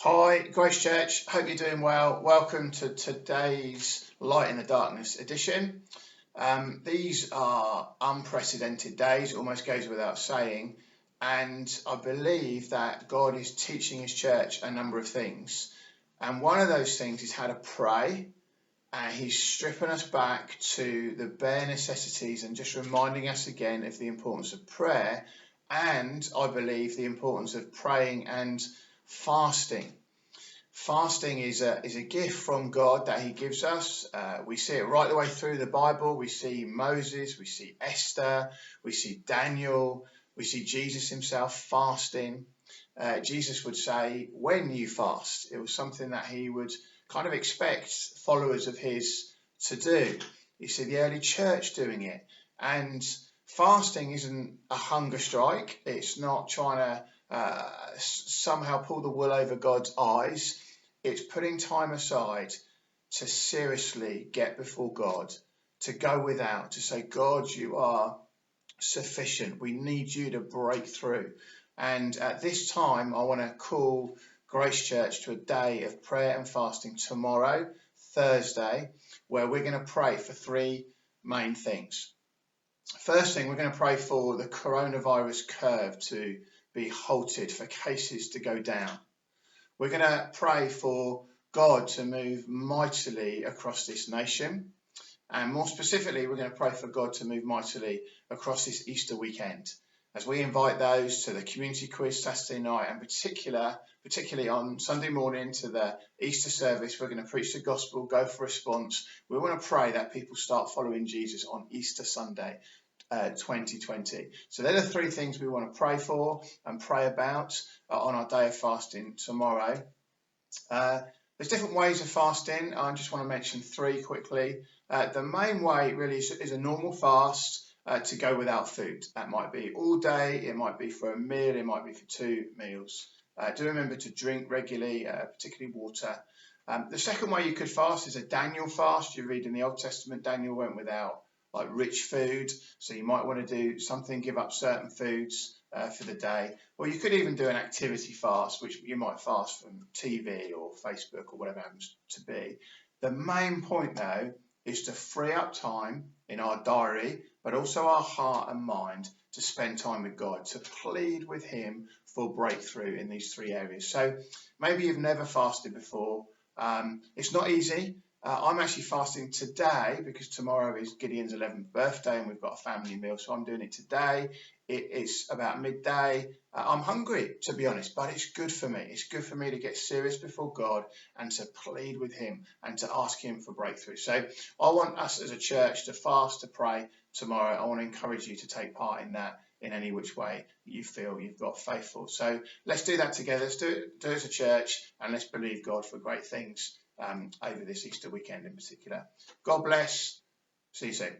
Hi, Grace Church. Hope you're doing well. Welcome to today's Light in the Darkness edition. These are unprecedented days, almost goes without saying, and I believe that God is teaching His church a number of things. And one of those things is how to pray. And He's stripping us back to the bare necessities and just reminding us again of the importance of prayer, and I believe the importance of praying and fasting. Fasting is a gift from God that He gives us. We see it right the way through the Bible. We see Moses, we see Esther, we see Daniel, we see Jesus Himself fasting. Jesus would say, when you fast, it was something that He would kind of expect followers of His to do. You see the early church doing it. And fasting isn't a hunger strike. It's not trying to somehow pull the wool over God's eyes. It's putting time aside to seriously get before God, to go without, to say, God, you are sufficient. We need you to break through. And at this time, I want to call Grace Church to a day of prayer and fasting tomorrow, Thursday, where we're going to pray for three main things. First thing, we're going to pray for the coronavirus curve to be halted, for cases to go down. We're going to pray for God to move mightily across this nation. And more specifically, we're going to pray for God to move mightily across this Easter weekend, as we invite those to the community quiz Saturday night, and particularly on Sunday morning to the Easter service. We're going to preach the gospel, go for response. We want to pray that people start following Jesus on Easter Sunday 2020. So they're the three things we want to pray for and pray about on our day of fasting tomorrow. There's different ways of fasting. I just want to mention three quickly. The main way really is a normal fast to go without food. That might be all day, it might be for a meal, it might be for 2 meals. Do remember to drink regularly, particularly water. The second way you could fast is a Daniel fast. You read in the Old Testament, Daniel went without rich food, so you might want to do something, give up certain foods for the day. Or you could even do an activity fast, which you might fast from TV or Facebook or whatever it happens to be. The main point though is to free up time in our diary, but also our heart and mind, to spend time with God, to plead with Him for breakthrough in these three areas. So maybe you've never fasted before. It's not easy. I'm actually fasting today because tomorrow is Gideon's 11th birthday and we've got a family meal, so I'm doing it today. It's about midday. I'm hungry, to be honest, but it's good for me. It's good for me to get serious before God and to plead with Him and to ask Him for breakthrough. So I want us as a church to fast, to pray tomorrow. I want to encourage you to take part in that in any which way you feel you've got faithful. So let's do that together. Let's do it as a church, and let's believe God for great things over this Easter weekend in particular. God bless. See you soon.